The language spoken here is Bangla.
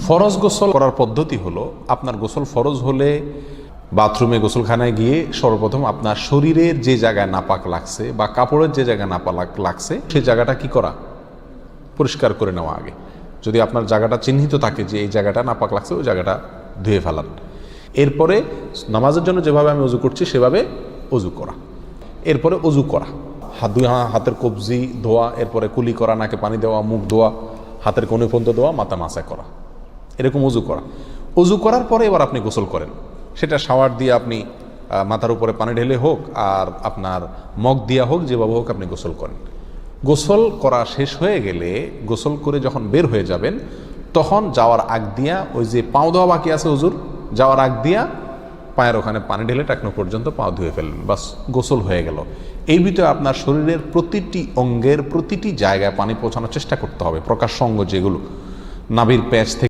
ফরজ গোসল করার পদ্ধতি হলো, আপনার গোসল ফরজ হলে বাথরুমে গোসলখানায় গিয়ে সর্বপ্রথম আপনার শরীরের যে জায়গায় নাপাক লাগছে বা কাপড়ের যে জায়গায় নাপাক লাগছে সেই জায়গাটা কি করা, পরিষ্কার করে নেওয়া আগে। যদি আপনার জায়গাটা চিহ্নিত থাকে যে এই জায়গাটা নাপাক লাগছে, ওই জায়গাটা ধুয়ে ফেলান। এরপরে নামাজের জন্য যেভাবে আমি অজু করছি সেভাবে অজু করা। এরপরে অজু করা, হাতের কবজি ধোয়া, এরপরে কুলি করা, নাকে পানি দেওয়া, মুখ ধোয়া, হাতের কোণে পর্যন্ত ধোয়া, মাথা মাসা করা, এরকম অজু করা। অজু করার পরে এবার আপনি গোসল করেন। সেটা শাওয়ার দিয়ে আপনি মাথার উপরে পানি ঢেলে হোক আর আপনার মগ দিয়া হোক, যেভাবে হোক আপনি গোসল করেন। গোসল করা শেষ হয়ে গেলে, গোসল করে যখন বের হয়ে যাবেন, তখন যাওয়ার আগ দিয়া ওই যে পাও ধোয়া বাকি আছে হুজুর, যাওয়ার আগ দিয়া পায়ের ওখানে পানি ঢেলে টাকনো পর্যন্ত পাও ধুয়ে ফেললেন, বাস গোসল হয়ে গেল। এই ভিতরে আপনার শরীরের প্রতিটি অঙ্গের প্রতিটি জায়গায় পানি পৌঁছানোর চেষ্টা করতে হবে। প্রকাশ্য অঙ্গ যেগুলো, নাভির প্যাচ থেকে